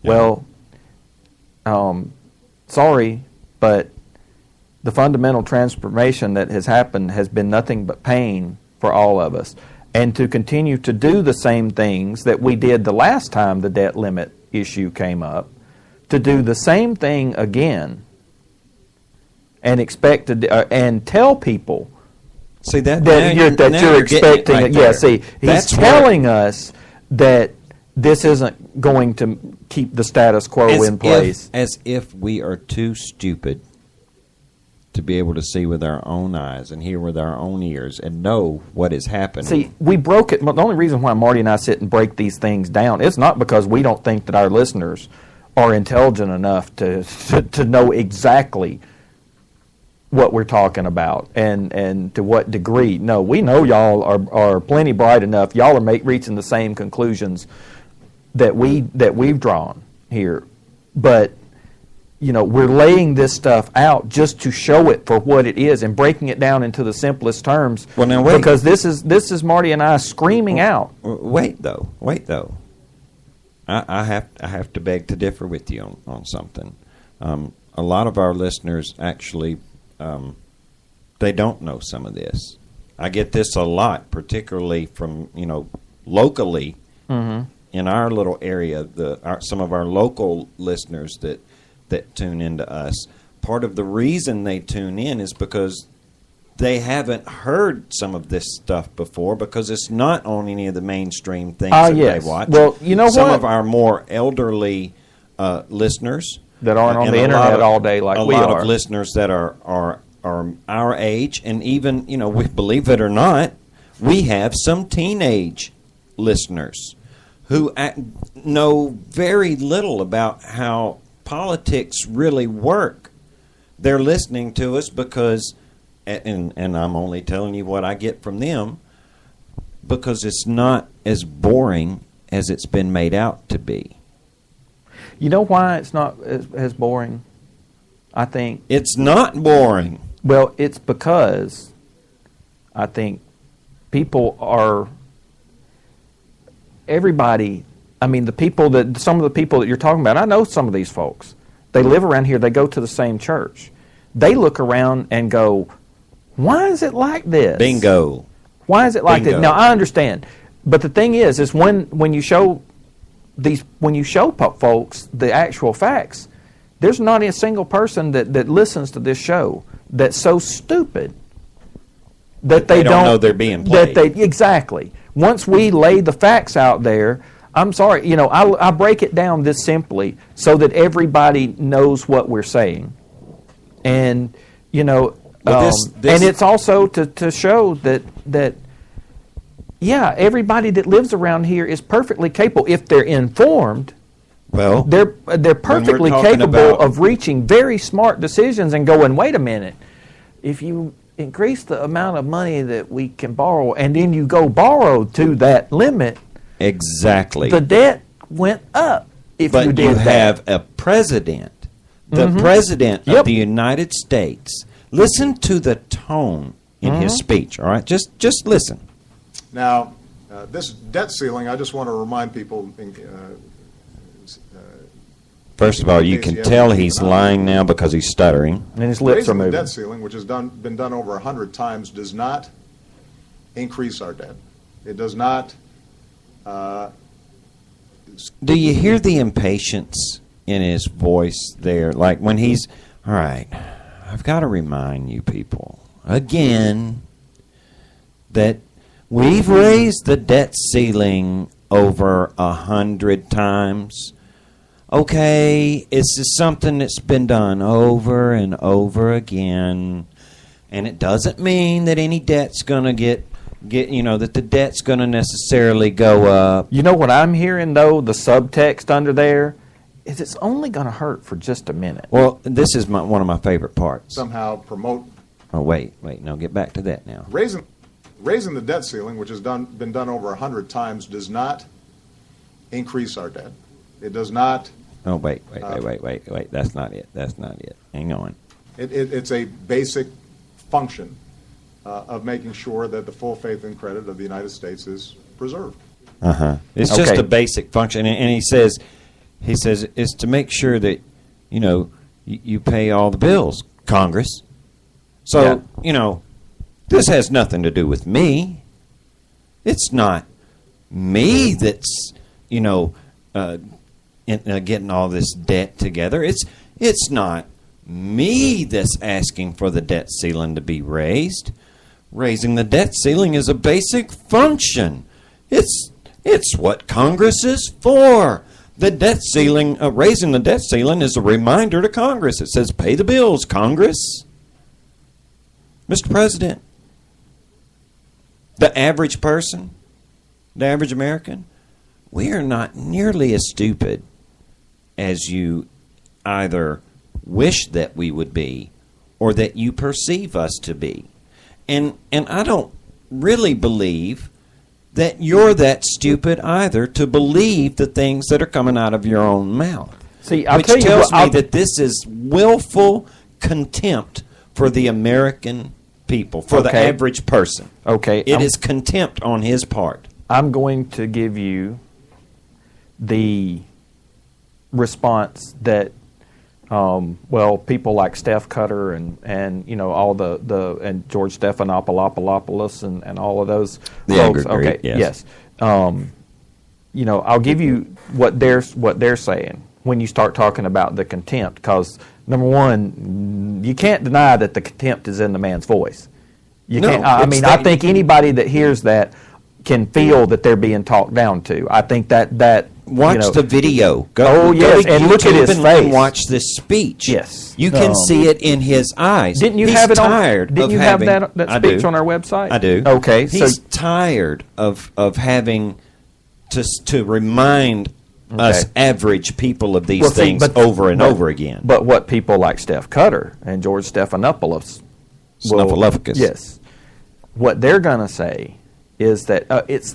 Well, sorry, but the fundamental transformation that has happened has been nothing but pain for all of us. And to continue to do the same things that we did the last time the debt limit issue came up, to do the same thing again and expect to and tell people that you're expecting it. Yeah, see, he's telling us that this isn't going to keep the status quo in place. As if we are too stupid to be able to see with our own eyes and hear with our own ears and know what is happening. See, we broke it. The only reason why Marty and I sit and break these things down, it's not because we don't think that our listeners are intelligent enough to know exactly what we're talking about and to what degree. No, we know y'all are plenty bright enough. Y'all are reaching the same conclusions that we've drawn here. But we're laying this stuff out just to show it for what it is and breaking it down into the simplest terms. Well, now wait. Because this is Marty and I screaming out. Wait though. I have to beg to differ with you on something. A lot of our listeners actually they don't know some of this. I get this a lot, particularly from locally in our little area. Some of our local listeners that tune into us. Part of the reason they tune in is because they haven't heard some of this stuff before, because it's not on any of the mainstream things that they watch. Well, some of our more elderly listeners that aren't on the internet all day like we are. A lot of listeners that are our age, and even, we believe it or not, we have some teenage listeners who know very little about how politics really work. They're listening to us because, and I'm only telling you what I get from them, because it's not as boring as it's been made out to be. You know why it's not as boring? I think it's not boring. Well, it's because I think everybody. I mean, some of the people that you're talking about, I know some of these folks. They live around here. They go to the same church. They look around and go, why is it like this? Bingo. Why is it like this? Now, I understand. But the thing is when you show folks the actual facts, there's not a single person that listens to this show that's so stupid that they don't know they're being played. Exactly. Once we lay the facts out there, I'm sorry, I break it down this simply so that everybody knows what we're saying. And, and it's also to show that everybody that lives around here is perfectly capable, if they're informed. Well, they're perfectly capable of reaching very smart decisions and going, wait a minute, if you increase the amount of money that we can borrow and then you go borrow to that limit, exactly, the debt went up. But you have a president, the president of the United States. Listen to the tone in his speech. All right, just listen. Now, this debt ceiling, I just want to remind people. First of all, you can tell he's lying now because he's stuttering. And his lips are moving. The debt ceiling, which has been done over 100 times, does not increase our debt. It does not. Do you hear the impatience in his voice there? Like when he's, all right, I've got to remind you people again that we've raised the debt ceiling over 100 times. Okay, it's just something that's been done over and over again, and it doesn't mean that any debt's going to get that the debt's going to necessarily go up. You know what I'm hearing, though, the subtext under there, is it's only going to hurt for just a minute. Well, this is one of my favorite parts. Somehow promote... Oh, wait, no, get back to that now. Raising the debt ceiling, which has been done over 100 times, does not increase our debt. It does not... Oh, wait. That's not it. Hang on. It's a basic function of making sure that the full faith and credit of the United States is preserved. It's just a basic function. And he says, He says it's to make sure that, you pay all the bills, Congress. So, this has nothing to do with me. It's not me that's, getting all this debt together. It's not me that's asking for the debt ceiling to be raised. Raising the debt ceiling is a basic function. It's what Congress is for. The debt ceiling, raising the debt ceiling is a reminder to Congress. It says, pay the bills, Congress. Mr. President, the average person, the average American, we are not nearly as stupid as you either wish that we would be or that you perceive us to be. And I don't really believe that you're that stupid either to believe the things that are coming out of your own mouth. See, which tells me that this is willful contempt for the American people, for the average person. Okay. It is contempt on his part. I'm going to give you the response that people like Steph Cutter and all the and George Stephanopoulos and all of those folks. Okay, yes. I'll give you what they're saying when you start talking about the contempt, because number one, you can't deny that the contempt is in the man's voice. You can't. I think anybody that hears that can feel that they're being talked down to. I think that. Watch the video. Go to and look at his face. And watch this speech. Yes, you can see it in his eyes. Didn't you have it on? Didn't you have that speech on our website? I do. Okay, he's tired of having to remind us average people of these things over and over again. But what people like Steph Cutter and George Stephanopoulos, yes, what they're going to say is that it's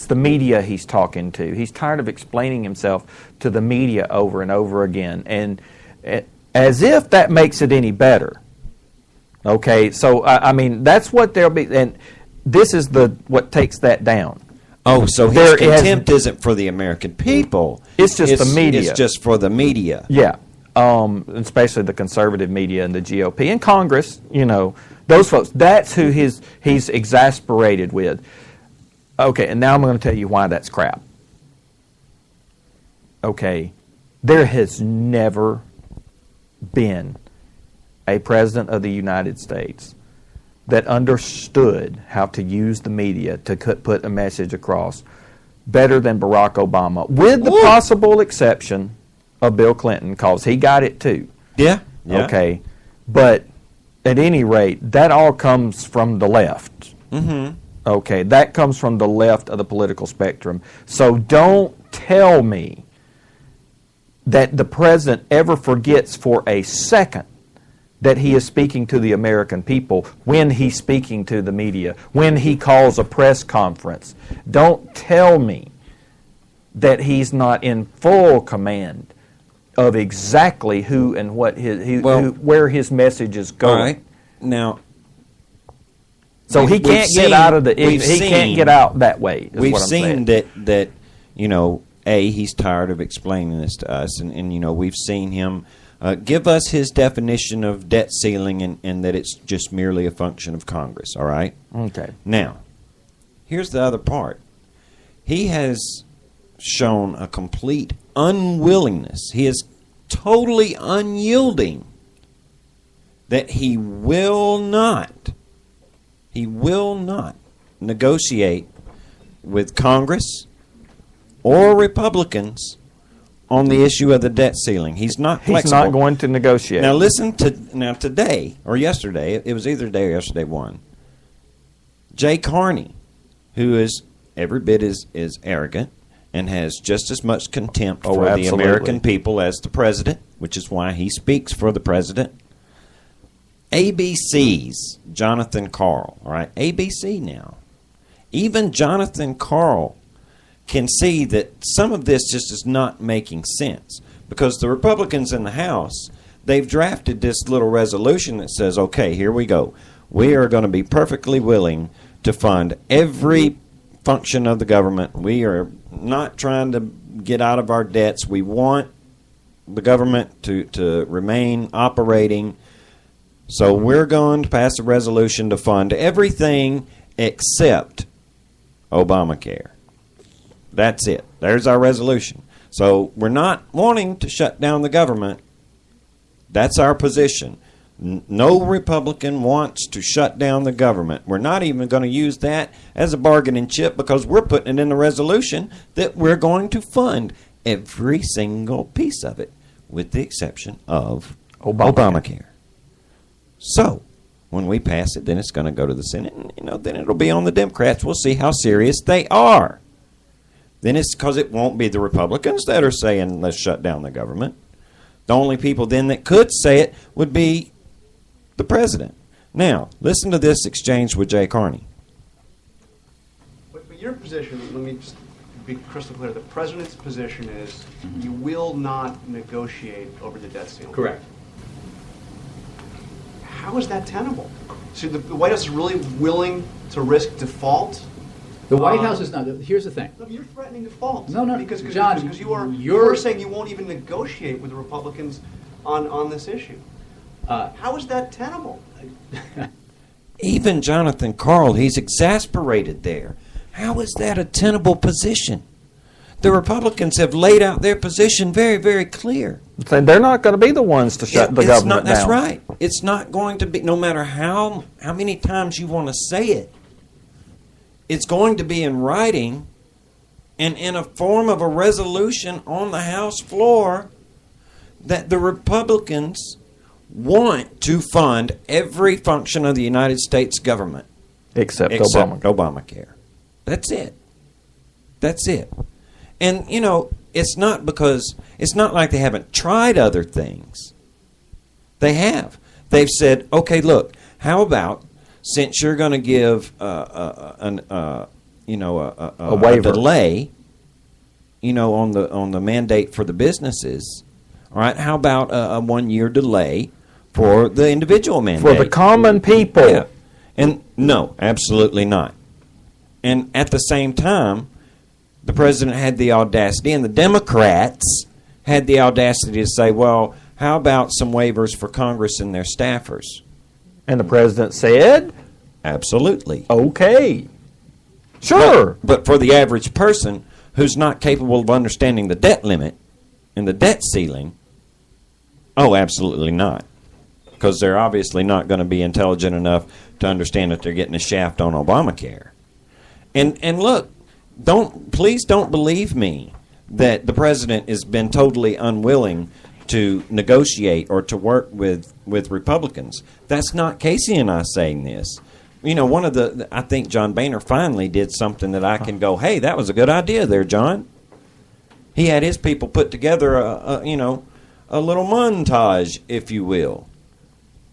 the media he's talking to. He's tired of explaining himself to the media over and over again, and as if that makes it any better. Okay, so that's what they'll be, and this is what takes that down. Oh, so his contempt isn't for the American people. It's just the media. It's just for the media. Yeah, especially the conservative media and the GOP and Congress. Those folks. That's who he's exasperated with. Okay, and now I'm going to tell you why that's crap. Okay, there has never been a president of the United States that understood how to use the media to put a message across better than Barack Obama, with the possible exception of Bill Clinton, because he got it too. Yeah. Okay, but at any rate, that all comes from the left. Mm-hmm. Okay, that comes from the left of the political spectrum. So don't tell me that the president ever forgets for a second that he is speaking to the American people when he's speaking to the media, when he calls a press conference. Don't tell me that he's not in full command of exactly who and what where his message is going. All right. Now, so he can't get out of can't get out that way. We've seen that he's tired of explaining this to us, and we've seen him give us his definition of debt ceiling, and that it's just merely a function of Congress. All right. Okay. Now, here's the other part. He has shown a complete unwillingness. He is totally unyielding. That he will not negotiate with Congress or Republicans on the issue of the debt ceiling. He's not flexible. He's not going to negotiate. Now today or yesterday, it was either today or yesterday one, Jay Carney, who is every bit as arrogant and has just as much contempt for the American people as the president, which is why he speaks for the president. ABC's Jonathan Karl, all right? ABC now. Even Jonathan Karl can see that some of this just is not making sense, because the Republicans in the House, they've drafted this little resolution that says, okay, here we go. We are going to be perfectly willing to fund every function of the government. We are not trying to get out of our debts. We want the government to remain operating. So we're going to pass a resolution to fund everything except Obamacare. That's it. There's our resolution. So we're not wanting to shut down the government. That's our position. No Republican wants to shut down the government. We're not even going to use that as a bargaining chip because we're putting it in the resolution that we're going to fund every single piece of it, with the exception of Obamacare. So when we pass it, then it's going to go to the Senate, and then it'll be on the Democrats. We'll see how serious they are. Then it's because it won't be the Republicans that are saying let's shut down the government. The only people then that could say it would be the president. Now, listen to this exchange with Jay Carney. But your position, let me just be crystal clear, the president's position is you will not negotiate over the debt ceiling. Correct. How is that tenable? So the White House is really willing to risk default? The White House is not. Here's the thing. No, you're threatening default. No, because John, because you're saying you won't even negotiate with the Republicans on this issue. How is that tenable? Even Jonathan Karl, he's exasperated there. How is that a tenable position? The Republicans have laid out their position very, very clear. So they're not going to be the ones to shut the government down. That's right. It's not going to be, no matter how many times you want to say it, it's going to be in writing and in a form of a resolution on the House floor that the Republicans want to fund every function of the United States government. Except Obamacare. That's it. That's it. And, it's not like they haven't tried other things. They have. They've said, okay, look, how about, since you're going to give a waiver, delay, on the mandate for the businesses, all right, how about a 1-year delay for the individual mandate? For the common people. Yeah. And no, absolutely not. And at the same time, the president had the audacity, and the Democrats had the audacity to say, well, how about some waivers for Congress and their staffers? And the president said, absolutely. Okay. Sure. But for the average person who's not capable of understanding the debt limit and the debt ceiling, oh, absolutely not. Because they're obviously not going to be intelligent enough to understand that they're getting a shaft on Obamacare. And look, please don't believe me that the president has been totally unwilling to negotiate or to work with Republicans. That's not Casey and I saying this. I think John Boehner finally did something that I can go, hey, that was a good idea there, John. He had his people put together a little montage, if you will.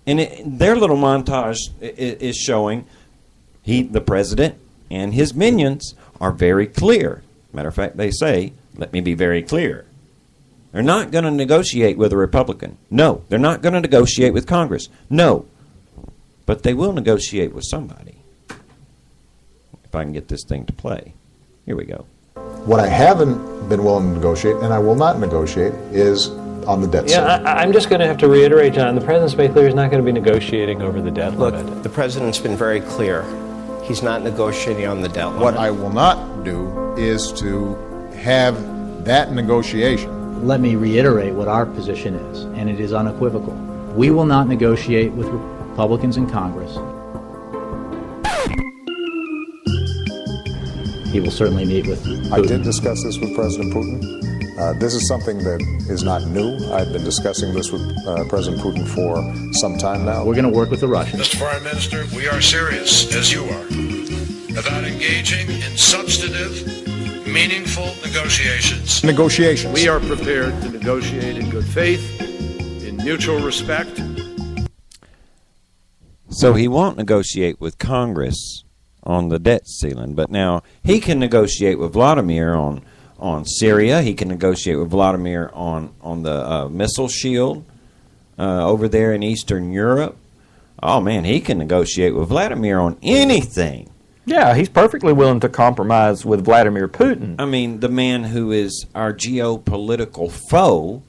And their little montage is showing the president and his minions are very clear. Matter of fact, they say, let me be very clear. They're not going to negotiate with a Republican. No. They're not going to negotiate with Congress. No. But they will negotiate with somebody. If I can get this thing to play. Here we go. What I haven't been willing to negotiate, and I will not negotiate, is on the debt side. I'm just going to have to reiterate, John, the president's made clear he's not going to be negotiating over the debt limit. Look, the president's been very clear. He's not negotiating on the debt limit. What I will not do is to have that negotiation. Let me reiterate what our position is, and it is unequivocal. We will not negotiate with Republicans in Congress. He will certainly meet with Putin. I did discuss this with President Putin. This is something that is not new. I've been discussing this with President Putin for some time now. We're going to work with the Russians. Mr. Foreign Minister, we are serious, as you are, about engaging in substantive, meaningful negotiations. We are prepared to negotiate in good faith, in mutual respect. So he won't negotiate with Congress on the debt ceiling, but now he can negotiate with Vladimir on Syria. He can negotiate with Vladimir on the missile shield over there in Eastern Europe. Oh, man, he can negotiate with Vladimir on anything. Yeah, he's perfectly willing to compromise with Vladimir Putin. I mean, the man who is our geopolitical foe